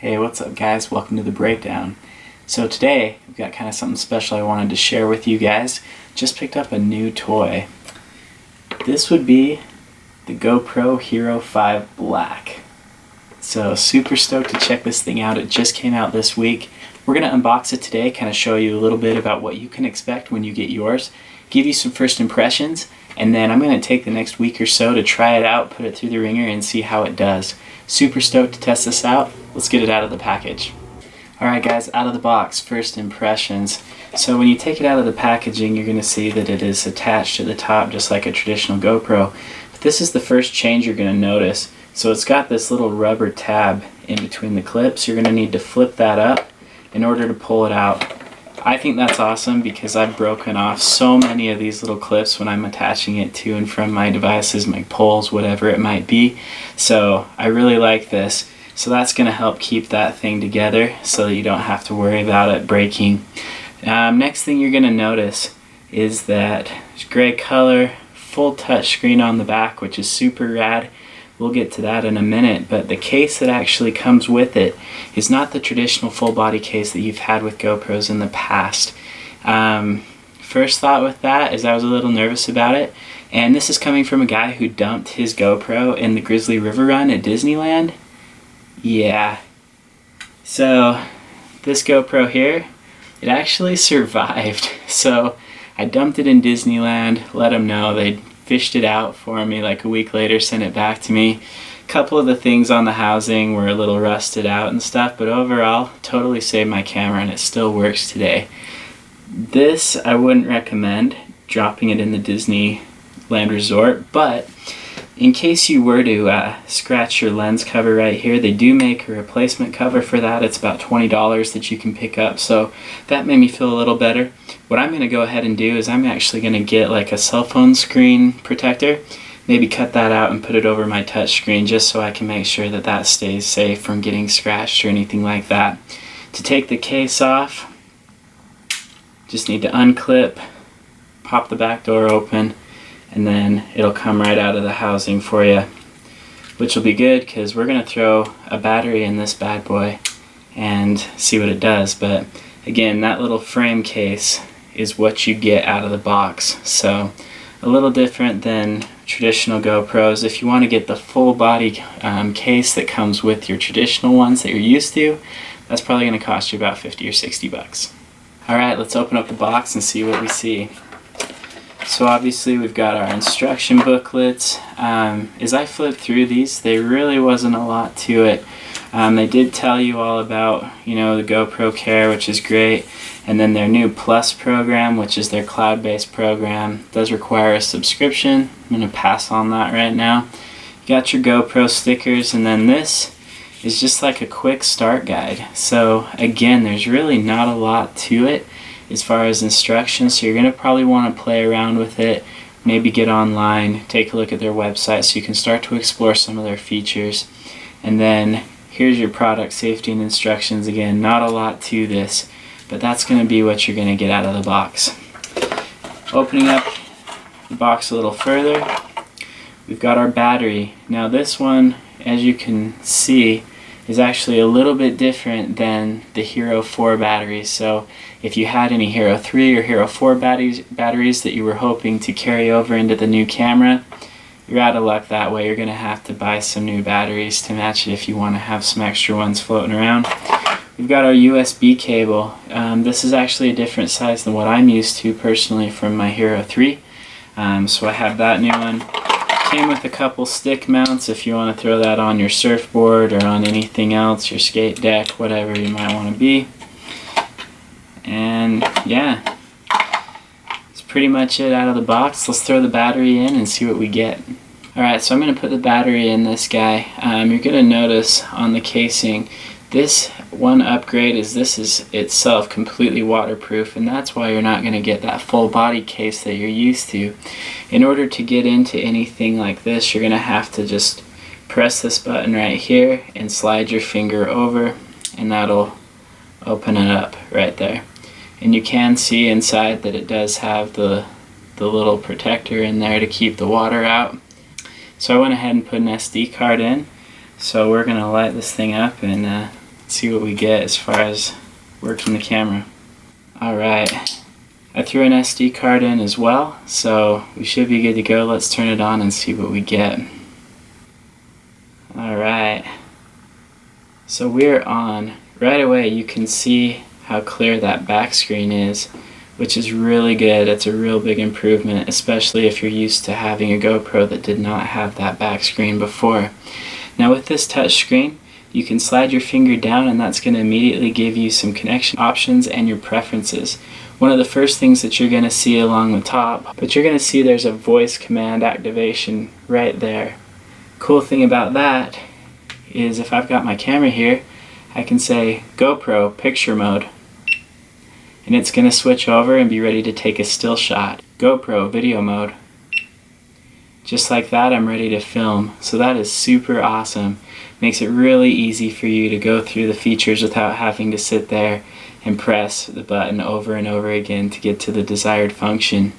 Hey, what's up guys? Welcome to the breakdown. So today, we've got kind of something special I wanted to share with you guys. Just picked up a new toy. This would be the GoPro Hero5 Black. So super stoked to check this thing out. It just came out this week. We're going to unbox it today, kind of show you a little bit about what you can expect when you get yours, give you some first impressions, and then I'm going to take the next week or so to try it out, put it through the ringer, and see how it does. Super stoked to test this out. Let's get it out of the package. Alright guys, out of the box, first impressions. So when you take it out of the packaging, you're going to see that it is attached at the top just like a traditional GoPro. But this is the first change you're going to notice. So it's got this little rubber tab in between the clips. You're going to need to flip that up in order to pull it out. I think that's awesome because I've broken off so many of these little clips when I'm attaching it to and from my devices, my poles, whatever it might be. So I really like this. So that's going to help keep that thing together so that you don't have to worry about it breaking. Next thing you're going to notice is that it's gray color, full touch screen on the back, which is super rad. We'll get to that in a minute, but the case that actually comes with it is not the traditional full body case that you've had with GoPros in the past. First thought with that is I was a little nervous about it, and this is coming from a guy who dumped his GoPro in the Grizzly River Run at Disneyland. Yeah, so this GoPro here, it actually survived. So I dumped it in Disneyland, let them know, they fished it out for me like a week later, sent it back to me. A couple of the things on the housing were a little rusted out and stuff, but overall totally saved my camera and it still works today. This I wouldn't recommend dropping it in the Disneyland Resort, but in case you were to scratch your lens cover right here, they do make a replacement cover for that. It's about $20 that you can pick up, so that made me feel a little better. What I'm going to go ahead and do is I'm actually going to get like a cell phone screen protector, maybe cut that out and put it over my touch screen just so I can make sure that that stays safe from getting scratched or anything like that. To take the case off, just need to unclip, pop the back door open, and then it'll come right out of the housing for you, which will be good because we're going to throw a battery in this bad boy and see what it does. But again, that little frame case is what you get out of the box, so a little different than traditional GoPros. If you want to get the full body case that comes with your traditional ones that you're used to, that's probably going to cost you about 50 or 60 bucks. Alright, let's open up the box and see what we see. So obviously we've got our instruction booklets. As I flipped through these, there really wasn't a lot to it. They did tell you all about, the GoPro Care, which is great, and then their new Plus program, which is their cloud-based program. It does require a subscription. I'm going to pass on that right now. You got your GoPro stickers, and then this is just like a quick start guide. So again, there's really not a lot to it as far as instructions, so you're going to probably want to play around with it, maybe get online, take a look at their website so you can start to explore some of their features. And then here's your product safety and instructions. Again, not a lot to this, but that's going to be what you're going to get out of the box. Opening up the box a little further, we've got our battery. Now this one, as you can see, is actually a little bit different than the Hero 4 batteries. So if you had any Hero 3 or Hero 4 batteries that you were hoping to carry over into the new camera, you're out of luck that way. You're going to have to buy some new batteries to match it if you want to have some extra ones floating around. We've got our USB cable. This is actually a different size than what I'm used to personally from my Hero 3. So I have that new one. Came with a couple stick mounts if you want to throw that on your surfboard or on anything else, your skate deck, whatever you might want to be. And yeah, that's pretty much it out of the box. Let's throw the battery in and see what we get. Alright, so I'm going to put the battery in this guy. You're going to notice on the casing, this one upgrade is this is itself completely waterproof, and that's why you're not going to get that full body case that you're used to. In order to get into anything like this, you're going to have to just press this button right here and slide your finger over, and that'll open it up right there. And you can see inside that it does have the little protector in there to keep the water out. So I went ahead and put an SD card in. So we're going to light this thing up and see what we get as far as working the camera. Alright, I threw an SD card in as well, so we should be good to go. Let's turn it on and see what we get. Alright, so we're on. Right away you can see how clear that back screen is, which is really good. It's a real big improvement, especially if you're used to having a GoPro that did not have that back screen before. Now with this touch screen, you can slide your finger down and that's going to immediately give you some connection options and your preferences. One of the first things that you're going to see along the top, but you're going to see there's a voice command activation right there. Cool thing about that is if I've got my camera here, I can say GoPro picture mode, and it's going to switch over and be ready to take a still shot. GoPro video mode. Just like that, I'm ready to film. So that is super awesome. Makes it really easy for you to go through the features without having to sit there and press the button over and over again to get to the desired function.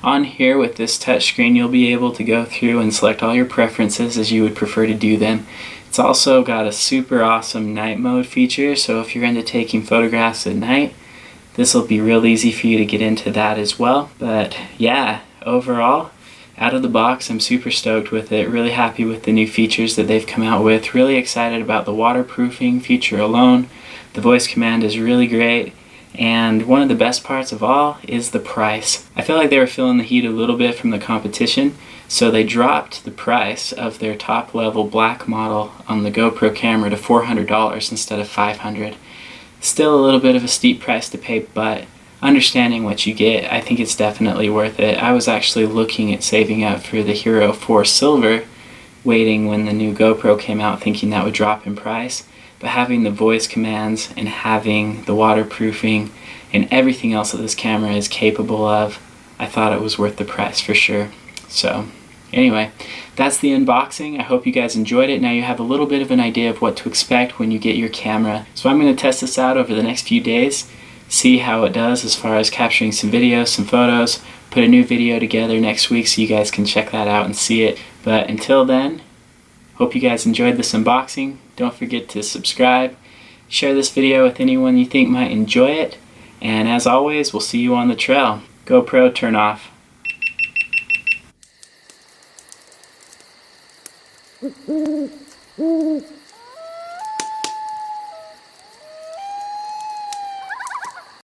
On here with this touchscreen, you'll be able to go through and select all your preferences as you would prefer to do them. It's also got a super awesome night mode feature, so if you're into taking photographs at night, this will be real easy for you to get into that as well. But yeah, overall, out of the box, I'm super stoked with it. Really happy with the new features that they've come out with. Really excited about the waterproofing feature alone. The voice command is really great. And one of the best parts of all is the price. I feel like they were feeling the heat a little bit from the competition, so they dropped the price of their top level black model on the GoPro camera to $400 instead of $500. Still a little bit of a steep price to pay, but understanding what you get, I think it's definitely worth it. I was actually looking at saving up for the Hero4 Silver, waiting when the new GoPro came out, thinking that would drop in price. But having the voice commands and having the waterproofing and everything else that this camera is capable of, I thought it was worth the price for sure. So anyway, that's the unboxing. I hope you guys enjoyed it. Now you have a little bit of an idea of what to expect when you get your camera. So I'm going to test this out over the next few days, see how it does as far as capturing some videos, some photos, put a new video together next week so you guys can check that out and see it. But until then, hope you guys enjoyed this unboxing. Don't forget to subscribe, share this video with anyone you think might enjoy it, and as always, we'll see you on the trail. GoPro, turn off.